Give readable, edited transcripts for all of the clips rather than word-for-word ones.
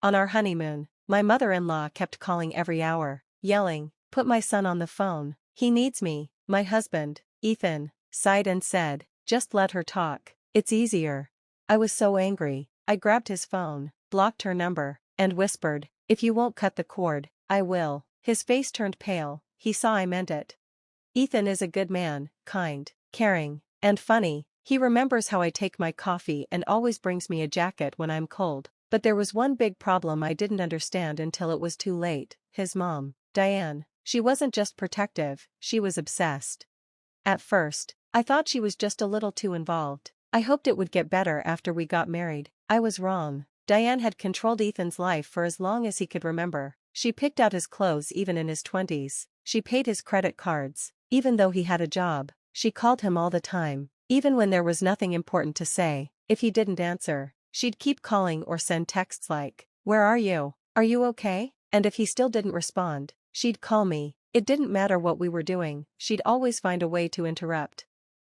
On our honeymoon, my mother-in-law kept calling every hour, yelling, "Put my son on the phone. He needs me." My husband, Ethan, sighed and said, "Just let her talk. It's easier." I was so angry, I grabbed his phone, blocked her number, and whispered, "If you won't cut the cord, I will." His face turned pale, he saw I meant it. Ethan is a good man, kind, caring, and funny. He remembers how I take my coffee and always brings me a jacket when I'm cold. But there was one big problem I didn't understand until it was too late. His mom, Diane, she wasn't just protective, she was obsessed. At first, I thought she was just a little too involved. I hoped it would get better after we got married. I was wrong. Diane had controlled Ethan's life for as long as he could remember. She picked out his clothes even in his 20s. She paid his credit cards, even though he had a job. She called him all the time, even when there was nothing important to say. If he didn't answer, she'd keep calling or send texts like, "Where are you? Are you okay?" And if he still didn't respond, she'd call me. It didn't matter what we were doing, she'd always find a way to interrupt.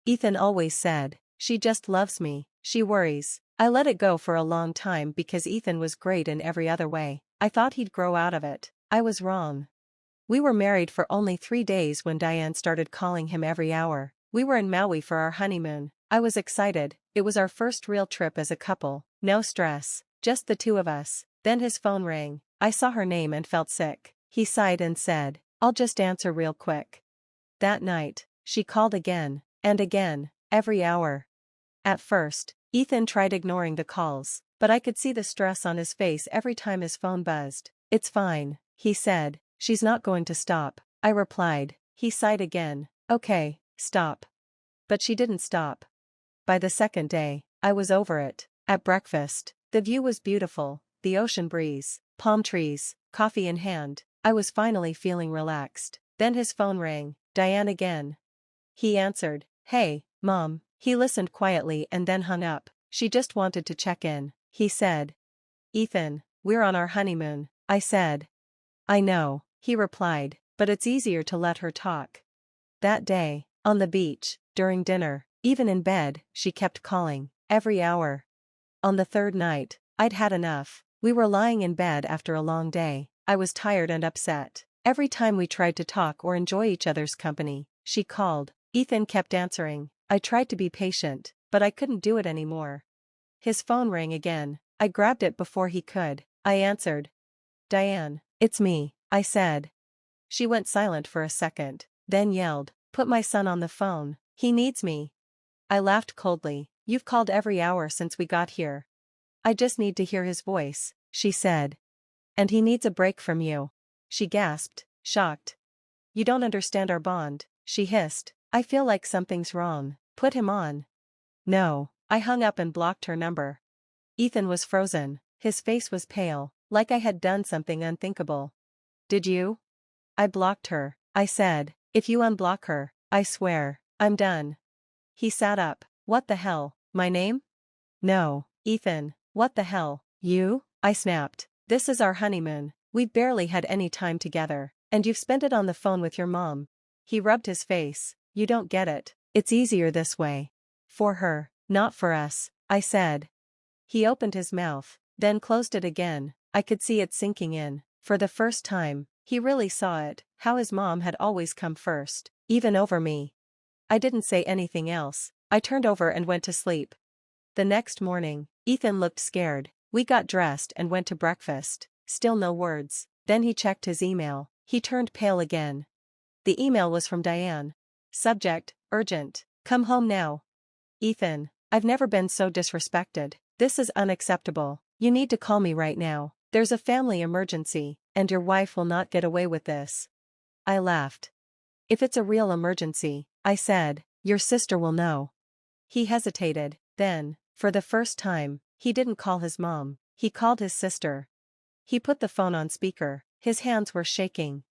Ethan always said, "She just loves me, she worries." I let it go for a long time because Ethan was great in every other way. I thought he'd grow out of it. I was wrong. We were married for only 3 days when Diane started calling him every hour. We were in Maui for our honeymoon. I was excited, it was our first real trip as a couple. No stress, just the two of us. Then his phone rang. I saw her name and felt sick. He sighed and said, "I'll just answer real quick." That night, she called again, and again, every hour. At first, Ethan tried ignoring the calls, but I could see the stress on his face every time his phone buzzed. "It's fine," he said, "she's not going to stop." I replied. He sighed again, "Okay, stop." But she didn't stop. By the second day, I was over it. At breakfast, the view was beautiful, the ocean breeze, palm trees, coffee in hand. I was finally feeling relaxed. Then his phone rang. Diane again. He answered, "Hey, Mom." He listened quietly and then hung up. "She just wanted to check in," he said. "Ethan, we're on our honeymoon," I said. "I know," he replied, "but it's easier to let her talk." That day, on the beach, during dinner, even in bed, she kept calling, every hour. On the third night, I'd had enough. We were lying in bed after a long day. I was tired and upset. Every time we tried to talk or enjoy each other's company, she called. Ethan kept answering. I tried to be patient, but I couldn't do it anymore. His phone rang again. I grabbed it before he could. I answered. "Diane, it's me," I said. She went silent for a second, then yelled, "Put my son on the phone. He needs me." I laughed coldly. "You've called every hour since we got here." "I just need to hear his voice," she said. "And he needs a break from you." She gasped, shocked. "You don't understand our bond," she hissed. "I feel like something's wrong. Put him on." "No." I hung up and blocked her number. Ethan was frozen. His face was pale, like I had done something unthinkable. "Did you?" "I blocked her," I said. "If you unblock her, I swear, I'm done." He sat up. "What the hell, my name?" "No, Ethan, what the hell, you?" I snapped. "This is our honeymoon. We've barely had any time together, and you've spent it on the phone with your mom." He rubbed his face. "You don't get it. It's easier this way. For her, not for us," I said. He opened his mouth, then closed it again. I could see it sinking in. For the first time, he really saw it, how his mom had always come first, even over me. I didn't say anything else. I turned over and went to sleep. The next morning, Ethan looked scared. We got dressed and went to breakfast. Still no words. Then he checked his email. He turned pale again. The email was from Diane. Subject, urgent. "Come home now." "Ethan, I've never been so disrespected. This is unacceptable. You need to call me right now. There's a family emergency, and your wife will not get away with this." I laughed. "If it's a real emergency," I said, "your sister will know." He hesitated. Then, for the first time, he didn't call his mom. He called his sister. He put the phone on speaker. His hands were shaking.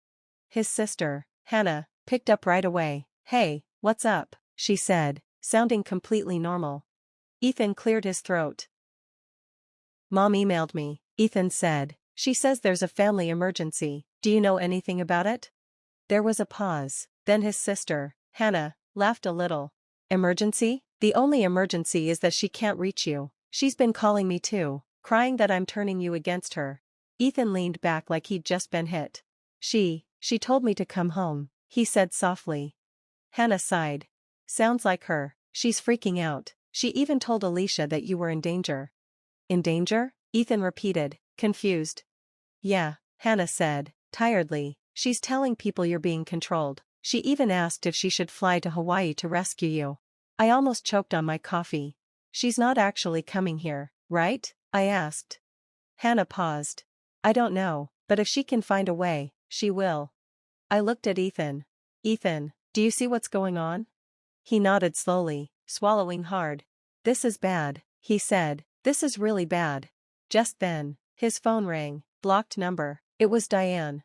His sister, Hannah, picked up right away. "Hey, what's up?" she said, sounding completely normal. Ethan cleared his throat. "Mom emailed me," Ethan said. "She says there's a family emergency. Do you know anything about it?" There was a pause. Then his sister, Hannah, laughed a little. "Emergency? The only emergency is that she can't reach you. She's been calling me too, crying that I'm turning you against her." Ethan leaned back like he'd just been hit. She told me to come home, he said softly. Hannah sighed. Sounds like her, she's freaking out. She even told Alicia that you were in danger. In danger? Ethan repeated, confused. Yeah, Hannah said, tiredly, she's telling people you're being controlled. She even asked if she should fly to Hawaii to rescue you. I almost choked on my coffee. She's not actually coming here, right? I asked. Hannah paused. I don't know, but if she can find a way, she will. I looked at Ethan. Ethan, do you see what's going on? He nodded slowly, swallowing hard. This is bad, he said. This is really bad. Just then, his phone rang, blocked number. It was Diane.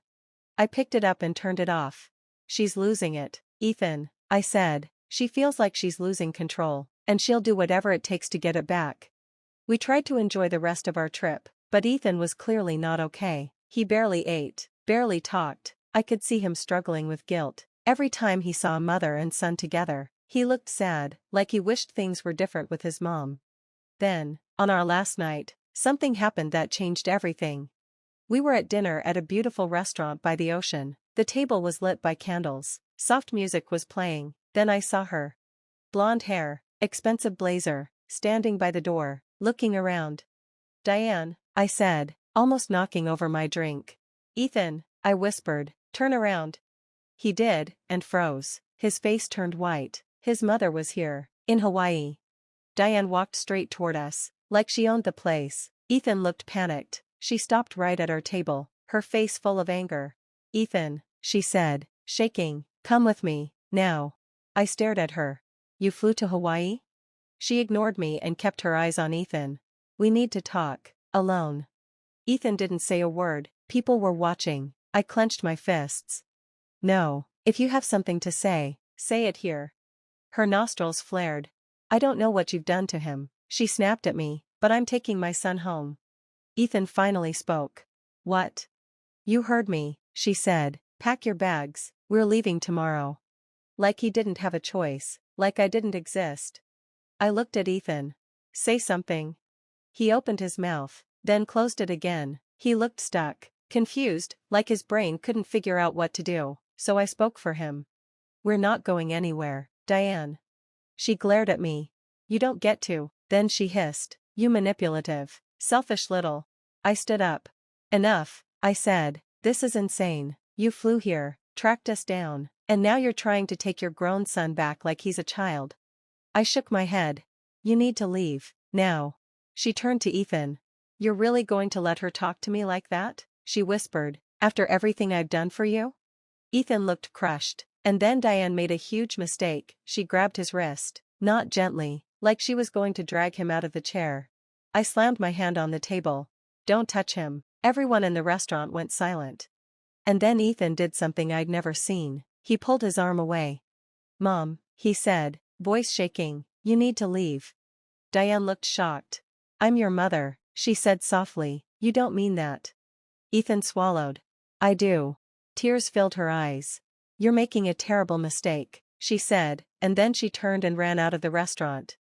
I picked it up and turned it off. She's losing it, Ethan, I said. She feels like she's losing control, and she'll do whatever it takes to get it back. We tried to enjoy the rest of our trip, but Ethan was clearly not okay. He barely ate, barely talked. I could see him struggling with guilt. Every time he saw a mother and son together, he looked sad, like he wished things were different with his mom. Then, on our last night, something happened that changed everything. We were at dinner at a beautiful restaurant by the ocean. The table was lit by candles. Soft music was playing. Then I saw her. Blonde hair, expensive blazer, standing by the door, looking around. Diane, I said, almost knocking over my drink. Ethan, I whispered, turn around. He did, and froze. His face turned white. His mother was here, in Hawaii. Diane walked straight toward us, like she owned the place. Ethan looked panicked. She stopped right at our table, her face full of anger. Ethan, she said, shaking, come with me, now. I stared at her. You flew to Hawaii? She ignored me and kept her eyes on Ethan. We need to talk, alone. Ethan didn't say a word. People were watching. I clenched my fists. No, if you have something to say it here. Her nostrils flared. I don't know what you've done to him, she snapped at me, but I'm taking my son home. Ethan finally spoke. What? You heard me, she said. Pack your bags, we're leaving tomorrow. Like he didn't have a choice, like I didn't exist. I looked at Ethan. Say something. He opened his mouth, then closed it again. He looked stuck, confused, like his brain couldn't figure out what to do, so I spoke for him. We're not going anywhere, Diane. She glared at me. You don't get to. Then she hissed. You manipulative, selfish little. I stood up. Enough, I said. This is insane. You flew here, tracked us down, and now you're trying to take your grown son back like he's a child. I shook my head. You need to leave, now. She turned to Ethan. You're really going to let her talk to me like that? She whispered. After everything I've done for you? Ethan looked crushed. And then Diane made a huge mistake. She grabbed his wrist, not gently, like she was going to drag him out of the chair. I slammed my hand on the table. Don't touch him. Everyone in the restaurant went silent. And then Ethan did something I'd never seen. He pulled his arm away. Mom, he said, voice shaking, you need to leave. Diane looked shocked. I'm your mother, she said softly. You don't mean that. Ethan swallowed. I do. Tears filled her eyes. You're making a terrible mistake, she said, and then she turned and ran out of the restaurant.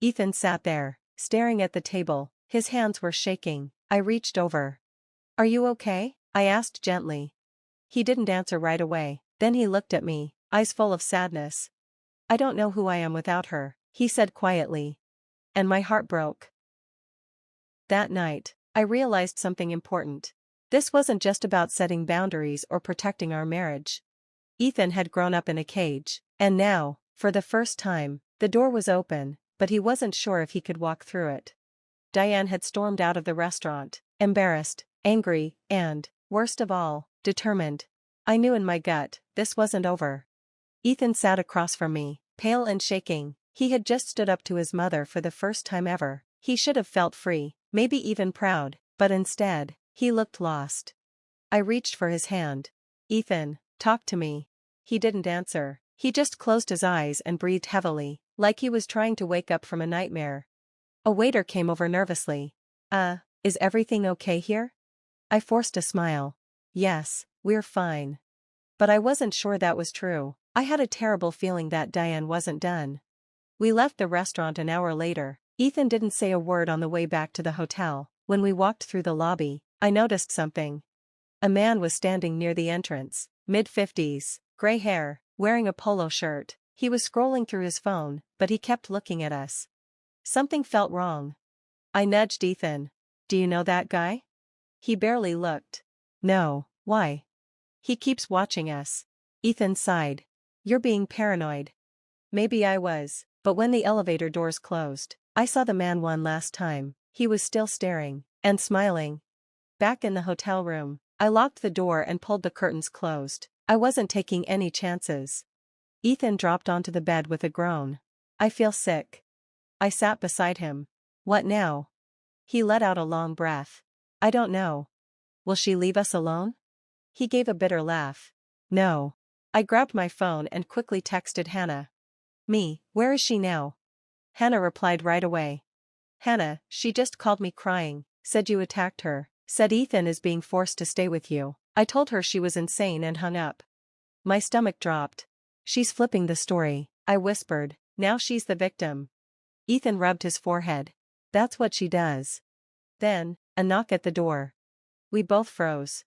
Ethan sat there, staring at the table. His hands were shaking. I reached over. Are you okay? I asked gently. He didn't answer right away. Then he looked at me, eyes full of sadness. I don't know who I am without her, he said quietly. And my heart broke. That night, I realized something important. This wasn't just about setting boundaries or protecting our marriage. Ethan had grown up in a cage, and now, for the first time, the door was open, but he wasn't sure if he could walk through it. Diane had stormed out of the restaurant, embarrassed, angry, and, worst of all, determined. I knew in my gut, this wasn't over. Ethan sat across from me, pale and shaking. He had just stood up to his mother for the first time ever. He should have felt free, maybe even proud, but instead, he looked lost. I reached for his hand. Ethan, talk to me. He didn't answer. He just closed his eyes and breathed heavily, like he was trying to wake up from a nightmare. A waiter came over nervously. Is everything okay here? I forced a smile. Yes, we're fine. But I wasn't sure that was true. I had a terrible feeling that Diane wasn't done. We left the restaurant an hour later. Ethan didn't say a word on the way back to the hotel. When we walked through the lobby, I noticed something. A man was standing near the entrance, mid-50s, gray hair, wearing a polo shirt. He was scrolling through his phone, but he kept looking at us. Something felt wrong. I nudged Ethan. Do you know that guy? He barely looked. No, why? He keeps watching us. Ethan sighed. You're being paranoid. Maybe I was, but when the elevator doors closed, I saw the man one last time. He was still staring, and smiling. Back in the hotel room, I locked the door and pulled the curtains closed. I wasn't taking any chances. Ethan dropped onto the bed with a groan. I feel sick. I sat beside him. What now? He let out a long breath. I don't know. Will she leave us alone? He gave a bitter laugh. No. I grabbed my phone and quickly texted Hannah. Me, where is she now? Hannah replied right away. Hannah, she just called me crying, said you attacked her, said Ethan is being forced to stay with you. I told her she was insane and hung up. My stomach dropped. She's flipping the story, I whispered. Now she's the victim. Ethan rubbed his forehead. That's what she does. Then, a knock at the door. We both froze.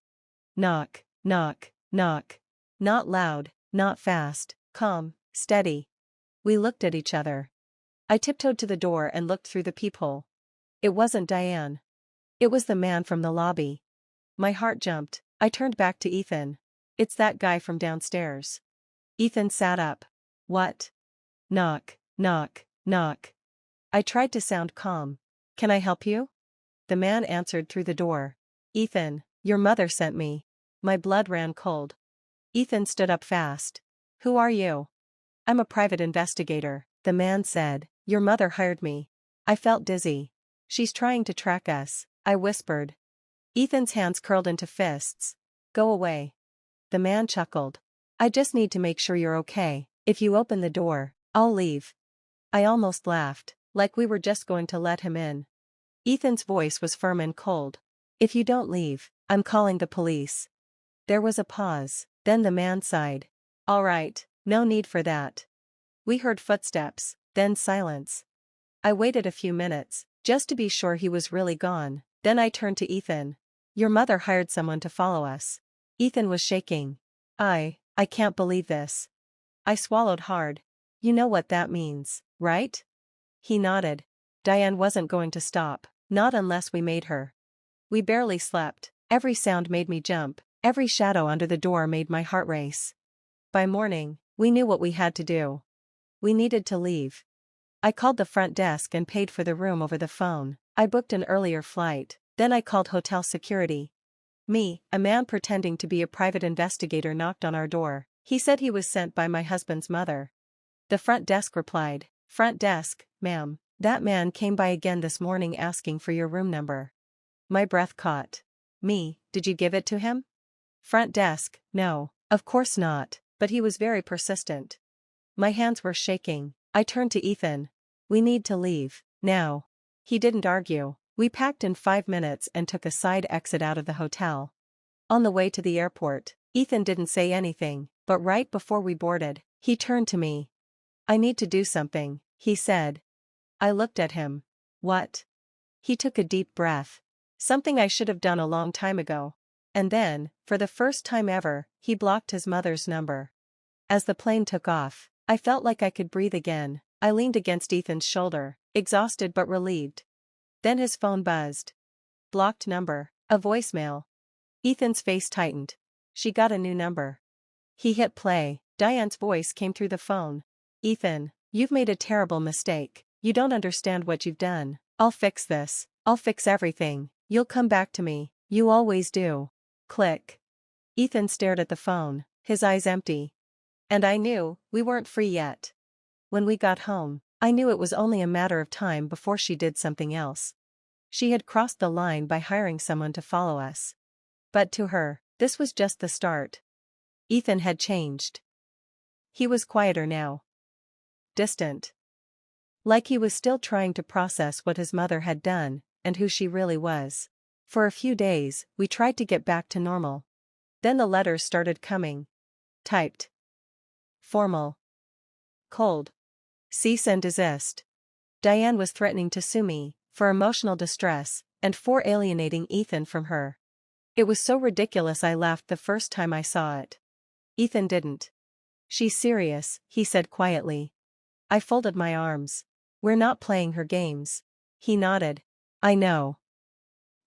Knock, knock, knock. Not loud, not fast, calm, steady. We looked at each other. I tiptoed to the door and looked through the peephole. It wasn't Diane. It was the man from the lobby. My heart jumped. I turned back to Ethan. It's that guy from downstairs. Ethan sat up. What? Knock, knock, knock. I tried to sound calm. Can I help you? The man answered through the door. Ethan, your mother sent me. My blood ran cold. Ethan stood up fast. Who are you? I'm a private investigator, the man said. Your mother hired me. I felt dizzy. She's trying to track us, I whispered. Ethan's hands curled into fists. Go away. The man chuckled. I just need to make sure you're okay. If you open the door, I'll leave. I almost laughed, like we were just going to let him in. Ethan's voice was firm and cold. If you don't leave, I'm calling the police. There was a pause, then the man sighed. All right, no need for that. We heard footsteps, then silence. I waited a few minutes, just to be sure he was really gone, then I turned to Ethan. Your mother hired someone to follow us. Ethan was shaking. I can't believe this. I swallowed hard. You know what that means, right? He nodded. Diane wasn't going to stop, not unless we made her. We barely slept. Every sound made me jump. Every shadow under the door made my heart race. By morning, we knew what we had to do. We needed to leave. I called the front desk and paid for the room over the phone. I booked an earlier flight, then I called hotel security. A man pretending to be a private investigator knocked on our door. He said he was sent by my husband's mother. The front desk replied, Front desk, ma'am, that man came by again this morning asking for your room number. My breath caught. Did you give it to him? Front desk, no, of course not, but he was very persistent. My hands were shaking. I turned to Ethan. We need to leave, now. He didn't argue. We packed in 5 minutes and took a side exit out of the hotel. On the way to the airport, Ethan didn't say anything, but right before we boarded, he turned to me. I need to do something, he said. I looked at him. What? He took a deep breath. Something I should have done a long time ago. And then, for the first time ever, he blocked his mother's number. As the plane took off, I felt like I could breathe again. I leaned against Ethan's shoulder, exhausted but relieved. Then his phone buzzed. Blocked number, a voicemail. Ethan's face tightened. She got a new number. He hit play. Diane's voice came through the phone. Ethan, you've made a terrible mistake. You don't understand what you've done. I'll fix this. I'll fix everything. You'll come back to me. You always do. Click. Ethan stared at the phone, his eyes empty. And I knew, we weren't free yet. When we got home, I knew it was only a matter of time before she did something else. She had crossed the line by hiring someone to follow us. But to her, this was just the start. Ethan had changed. He was quieter now. Distant. Like he was still trying to process what his mother had done, and who she really was. For a few days, we tried to get back to normal. Then the letters started coming. Typed. Formal. Cold. Cease and desist. Diane was threatening to sue me, for emotional distress, and 4 alienating Ethan from her. It was so ridiculous I laughed the first time I saw it. Ethan didn't. She's serious, he said quietly. I folded my arms. We're not playing her games. He nodded. I know.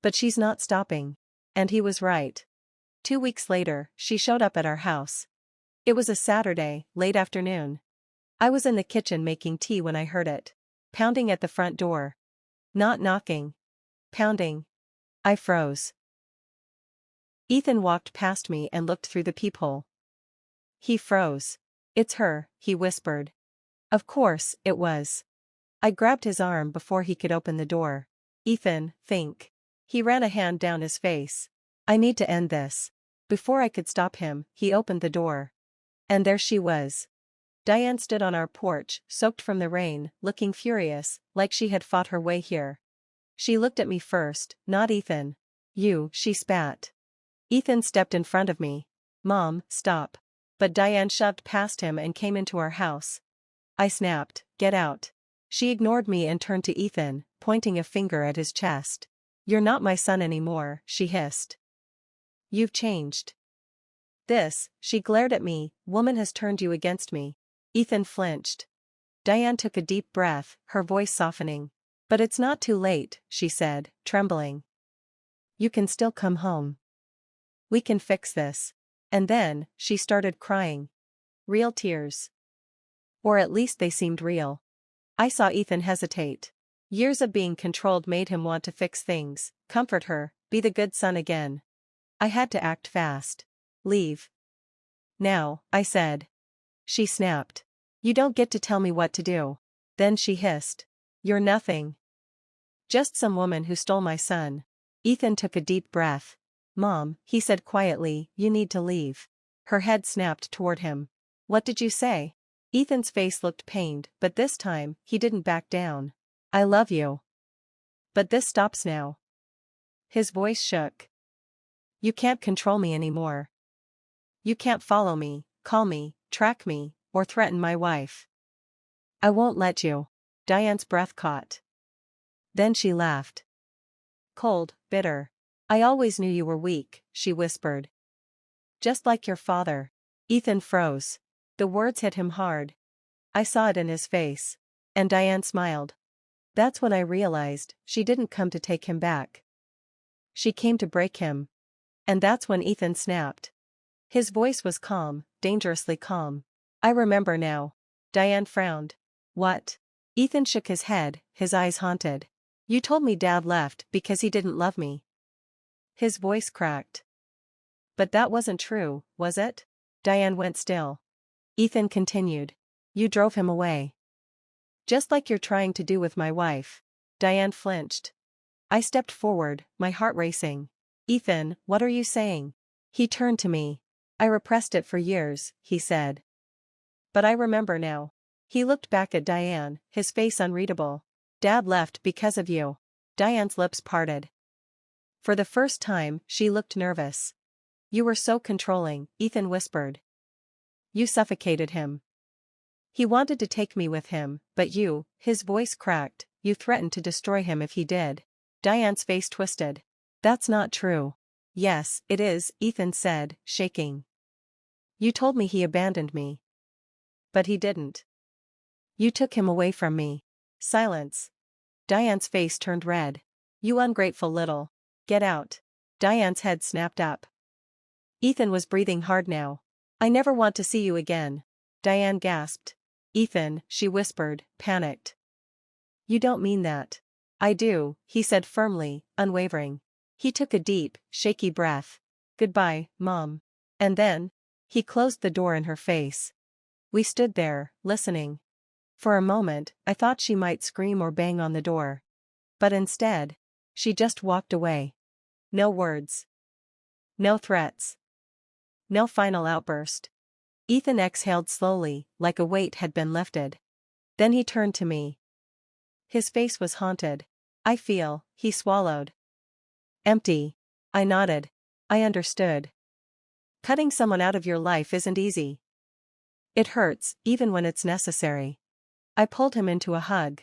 But she's not stopping. And he was right. 2 weeks later, she showed up at our house. It was a Saturday, late afternoon. I was in the kitchen making tea when I heard it. Pounding at the front door. Not knocking. Pounding. I froze. Ethan walked past me and looked through the peephole. He froze. It's her, he whispered. Of course, it was. I grabbed his arm before he could open the door. Ethan, think. He ran a hand down his face. I need to end this. Before I could stop him, he opened the door. And there she was. Diane stood on our porch, soaked from the rain, looking furious, like she had fought her way here. She looked at me first, not Ethan. You, she spat. Ethan stepped in front of me. Mom, stop. But Diane shoved past him and came into our house. I snapped, get out. She ignored me and turned to Ethan, pointing a finger at his chest. You're not my son anymore, she hissed. You've changed. She glared at me, woman has turned you against me. Ethan flinched. Diane took a deep breath, her voice softening. But it's not too late, she said, trembling. You can still come home. We can fix this. And then, she started crying. Real tears. Or at least they seemed real. I saw Ethan hesitate. Years of being controlled made him want to fix things, comfort her, be the good son again. I had to act fast. Leave. Now, I said. She snapped. You don't get to tell me what to do. Then she hissed. You're nothing. Just some woman who stole my son. Ethan took a deep breath. Mom, he said quietly, you need to leave. Her head snapped toward him. What did you say? Ethan's face looked pained, but this time, he didn't back down. I love you. But this stops now. His voice shook. You can't control me anymore. You can't follow me, call me, track me, or threaten my wife. I won't let you. Diane's breath caught. Then she laughed. Cold, bitter. I always knew you were weak, she whispered. Just like your father. Ethan froze. The words hit him hard. I saw it in his face. And Diane smiled. That's when I realized she didn't come to take him back. She came to break him. And that's when Ethan snapped. His voice was calm, dangerously calm. I remember now. Diane frowned. What? Ethan shook his head, his eyes haunted. You told me Dad left because he didn't love me. His voice cracked. But that wasn't true, was it? Diane went still. Ethan continued. You drove him away. Just like you're trying to do with my wife. Diane flinched. I stepped forward, my heart racing. Ethan, what are you saying? He turned to me. I repressed it for years, he said. But I remember now. He looked back at Diane, his face unreadable. Dad left because of you. Diane's lips parted. For the first time, she looked nervous. You were so controlling, Ethan whispered. You suffocated him. He wanted to take me with him, but you, his voice cracked, you threatened to destroy him if he did. Diane's face twisted. That's not true. Yes, it is, Ethan said, shaking. You told me he abandoned me. But he didn't. You took him away from me. Silence. Diane's face turned red. You ungrateful little. Get out. Diane's head snapped up. Ethan was breathing hard now. I never want to see you again. Diane gasped. Ethan, she whispered, panicked. You don't mean that. I do, he said firmly, unwavering. He took a deep, shaky breath. Goodbye, Mom. And then, he closed the door in her face. We stood there, listening. For a moment, I thought she might scream or bang on the door. But instead, she just walked away. No words. No threats. No final outburst. Ethan exhaled slowly, like a weight had been lifted. Then he turned to me. His face was haunted. I feel, he swallowed. Empty. I nodded. I understood. Cutting someone out of your life isn't easy. It hurts, even when it's necessary. I pulled him into a hug.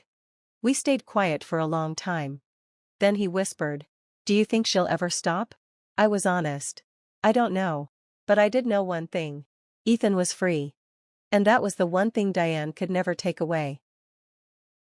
We stayed quiet for a long time. Then he whispered. Do you think she'll ever stop? I was honest. I don't know. But I did know one thing. Ethan was free. And that was the one thing Diane could never take away.